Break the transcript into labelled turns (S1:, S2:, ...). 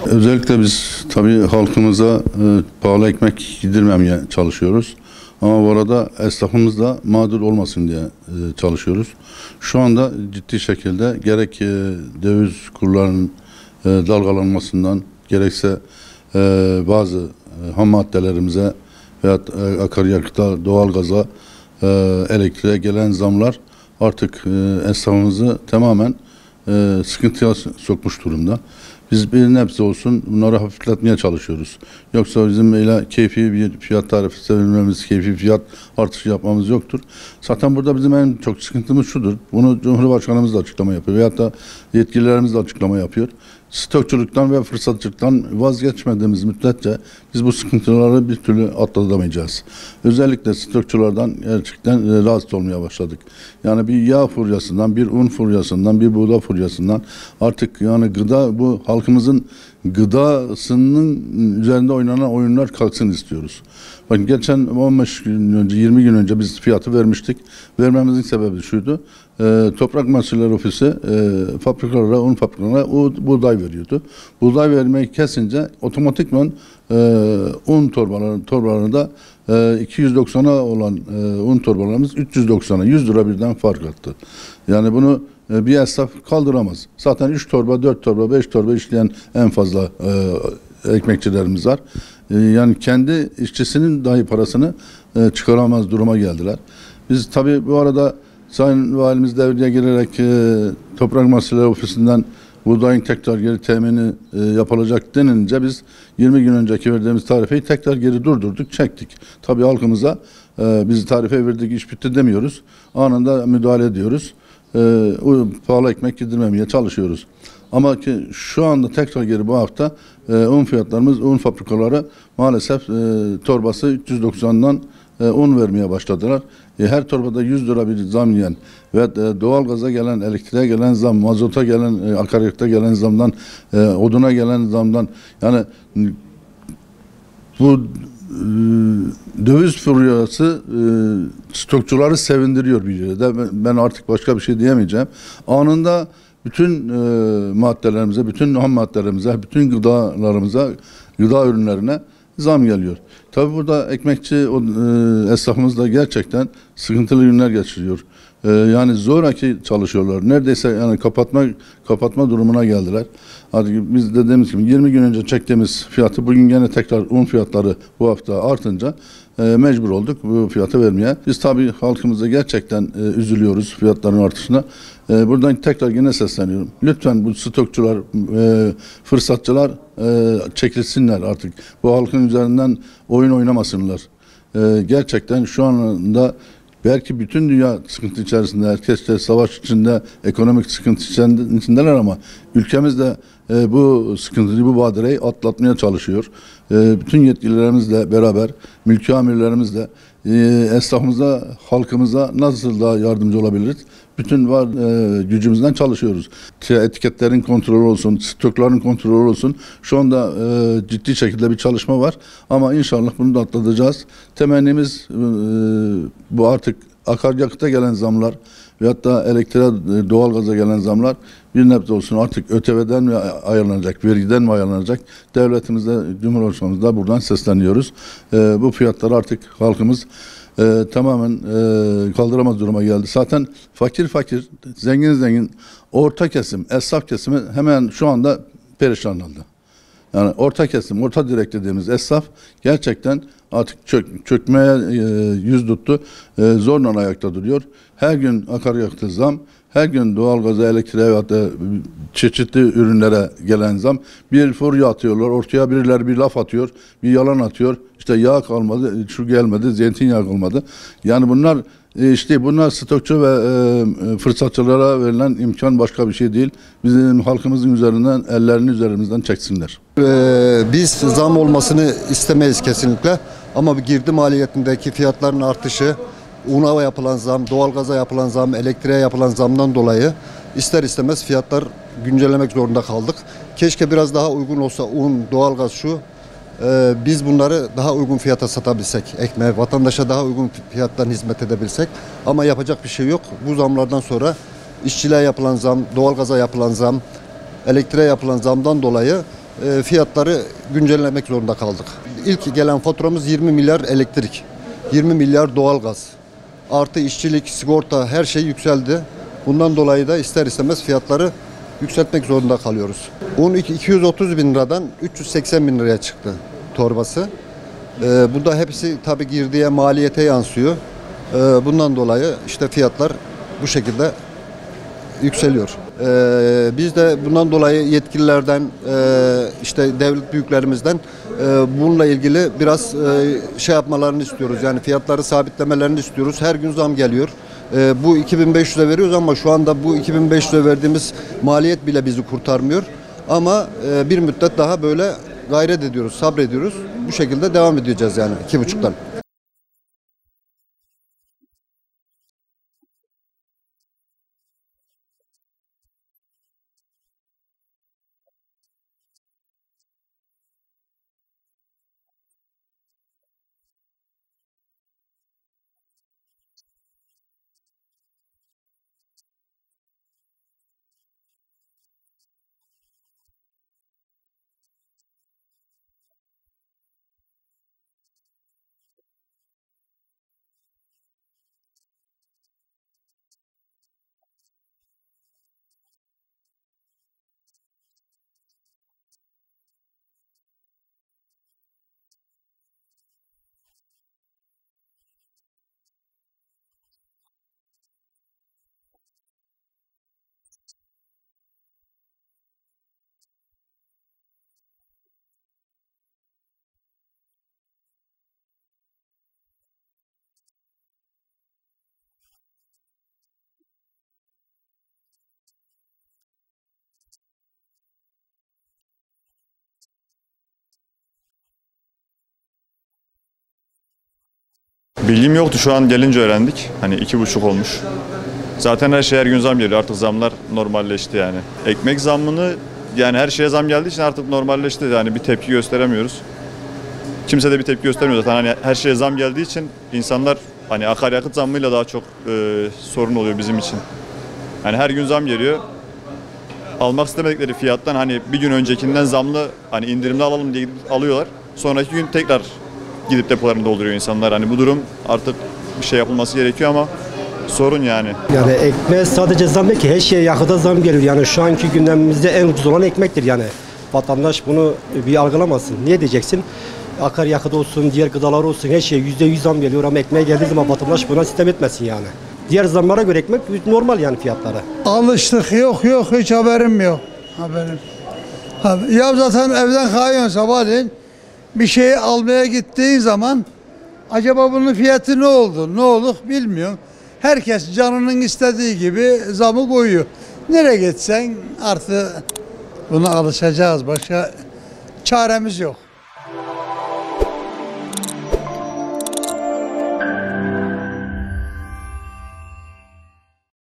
S1: Özellikle biz tabii halkımıza pahalı ekmek yedirmemeye çalışıyoruz. Ama bu arada esnafımız da mağdur olmasın diye çalışıyoruz. Şu anda ciddi şekilde gerek döviz kurlarının dalgalanmasından gerekse bazı ham maddelerimize veya akaryakıta, doğalgaza, elektriğe gelen zamlar artık esnafımızı tamamen sıkıntıya sokmuş durumda. Biz bir nebze olsun bunları hafifletmeye çalışıyoruz. Yoksa bizim öyle keyfi bir fiyat tarifi verilmemiz, keyfi fiyat artışı yapmamız yoktur. Zaten burada bizim en çok sıkıntımız şudur. Bunu Cumhurbaşkanımız da açıklama yapıyor veyahut da yetkililerimiz de açıklama yapıyor. Stokçuluktan ve fırsatçılıktan vazgeçmediğimiz müddetçe biz bu sıkıntıları bir türlü atlatamayacağız. Özellikle stokçulardan gerçekten rahatsız olmaya başladık. Yani bir yağ furyasından, bir un furyasından, bir buğday furyasından artık yani gıda, bu halkımızın gıdasının üzerinde oynanan oyunlar kalksın istiyoruz. Bakın geçen 15 gün önce, 20 gün önce biz fiyatı vermiştik. Vermemizin sebebi şuydu. Toprak Mahsulleri Ofisi fabrikalara, un fabrikalarına buğday veriyordu. Buğday vermeyi kesince otomatikman un torbalarında 290'a olan un torbalarımız 390'a 100 lira birden fark attı. Yani bunu bir esnaf kaldıramaz. Zaten 3 torba, 4 torba, 5 torba işleyen en fazla ekmekçilerimiz var. Yani kendi işçisinin dahi parasını çıkaramaz duruma geldiler. Biz tabii bu arada Sayın Valimiz devreye girerek Toprak Mahsulleri Ofisi'nden buğdayın tekrar geri temini yapılacak denince biz 20 gün önceki verdiğimiz tarifeyi tekrar geri durdurduk, çektik. Tabii halkımıza biz tarife verdik, iş bitti demiyoruz. Anında müdahale ediyoruz. Pahalı ekmek yedirmemeye çalışıyoruz. Ama ki şu anda tekrar geri bu hafta un fiyatlarımız, un fabrikaları maalesef torbası 390'dan un vermeye başladılar. Her torbada 100 lira bir zam yiyen ve doğalgaza gelen, elektriğe gelen zam, mazota gelen, akaryakıta gelen zamdan, oduna gelen zamdan, yani bu döviz furyası stokçuları sevindiriyor bir yerde. Ben artık başka bir şey diyemeyeceğim. Anında bütün maddelerimize, bütün ham maddelerimize, bütün gıdalarımıza, gıda ürünlerine zam geliyor. Tabii burada ekmekçi esnafımız da gerçekten sıkıntılı günler geçiriyor. Yani zoraki çalışıyorlar. Neredeyse yani kapatma durumuna geldiler. Artık biz dediğimiz gibi 20 gün önce çektiğimiz fiyatı bugün gene tekrar un fiyatları bu hafta artınca mecbur olduk bu fiyatı vermeye. Biz tabii halkımıza gerçekten üzülüyoruz fiyatların artışına. Buradan tekrar yine sesleniyorum. Lütfen bu stokçular, fırsatçılar çekilsinler artık. Bu halkın üzerinden oyun oynamasınlar. Gerçekten şu anda belki bütün dünya sıkıntı içerisinde, herkes de savaş içinde, ekonomik sıkıntı içindeler ama ülkemiz de bu sıkıntıyı, bu badireyi atlatmaya çalışıyor. Bütün yetkililerimizle beraber, mülki amirlerimizle esnafımıza, halkımıza nasıl daha yardımcı olabiliriz? Bütün gücümüzden çalışıyoruz. Etiketlerin kontrolü olsun, stokların kontrolü olsun. Şu anda ciddi şekilde bir çalışma var. Ama inşallah bunu da atlatacağız. Temennimiz bu artık akaryakıta gelen zamlar veyahut da elektriğe, doğalgaza gelen zamlar bir nebze olsun artık ÖTV'den mi ayarlanacak, vergiden mi ayarlanacak? Devletimizde, Cumhurbaşkanımızda buradan sesleniyoruz. Bu fiyatları artık halkımız tamamen kaldıramaz duruma geldi. Zaten fakir, zengin, orta kesim, esnaf kesimi hemen şu anda perişan oldu. Yani orta kesim, orta direk dediğimiz esnaf gerçekten artık çökmeye yüz tuttu. Zorla ayakta duruyor. Her gün akaryakıta zam, her gün doğalgaza, elektriğe ve hatta çeşitli ürünlere gelen zam. Bir furya atıyorlar, ortaya birileri bir laf atıyor, bir yalan atıyor. İşte yağ kalmadı, şu gelmedi, zeytinyağı kalmadı. Yani bunlar bunlar stokçu ve fırsatçılara verilen imkan, başka bir şey değil. Bizim halkımızın üzerinden, ellerini üzerimizden çeksinler.
S2: Biz zam olmasını istemeyiz kesinlikle. Ama girdi maliyetindeki fiyatların artışı, una yapılan zam, doğalgaza yapılan zam, elektriğe yapılan zamdan dolayı ister istemez fiyatlar güncellemek zorunda kaldık. Keşke biraz daha uygun olsa un, doğalgaz biz bunları daha uygun fiyata satabilsek, ekmeğe, vatandaşa daha uygun fiyattan hizmet edebilsek. Ama yapacak bir şey yok. Bu zamlardan sonra işçiliğe yapılan zam, doğalgaza yapılan zam, elektriğe yapılan zamdan dolayı fiyatları güncellemek zorunda kaldık. İlk gelen faturamız 20 milyar elektrik, 20 milyar doğalgaz. Artı işçilik, sigorta, her şey yükseldi. Bundan dolayı da ister istemez fiyatları yükseltmek zorunda kalıyoruz. Un 230 bin liradan 380 bin liraya çıktı torbası. Bu da hepsi tabii girdiye, maliyete yansıyor. Bundan dolayı işte fiyatlar bu şekilde yükseliyor. Biz de bundan dolayı yetkililerden, işte devlet büyüklerimizden bununla ilgili biraz şey yapmalarını istiyoruz. Yani fiyatları sabitlemelerini istiyoruz. Her gün zam geliyor. Bu 2500'e veriyoruz ama şu anda bu 2500'e verdiğimiz maliyet bile bizi kurtarmıyor. Ama bir müddet daha böyle gayret ediyoruz, sabrediyoruz. Bu şekilde devam edeceğiz yani 2,5'tan.
S3: Bilgim yoktu, şu an gelince öğrendik. Hani 2,5 olmuş. Zaten her şey her gün zam geliyor. Artık zamlar normalleşti yani. Ekmek zammını, yani her şeye zam geldiği için artık normalleşti. Yani bir tepki gösteremiyoruz. Kimse de bir tepki göstermiyor zaten. Hani her şeye zam geldiği için insanlar hani akaryakıt zammıyla daha çok sorun oluyor bizim için. Hani her gün zam geliyor. Almak istemedikleri fiyattan hani bir gün öncekinden zamlı, hani indirimli alalım diye gidip alıyorlar. Sonraki gün tekrar gidip depolarını dolduruyor insanlar. Hani bu durum artık bir şey yapılması gerekiyor ama sorun yani.
S4: Yani ekmeğe sadece zam değil ki, her şeye yakıta zam geliyor. Yani şu anki gündemimizde en ucuz olan ekmektir yani. Vatandaş bunu bir algılamasın. Niye diyeceksin? Akaryakıt olsun, diğer gıdalar olsun, her şeye %100 zam geliyor ama ekmeğe geldiği zaman vatandaş buna sistem etmesin yani. Diğer zamlara göre ekmek normal yani fiyatları.
S5: Alıştık, yok hiç haberim yok. Ya zaten evden kalkıyorsun sabahleyin, bir şeyi almaya gittiğin zaman acaba bunun fiyatı ne oldu, ne olur bilmiyorum. Herkes canının istediği gibi zamı koyuyor. Nereye gitsen artık buna alışacağız, başka çaremiz yok.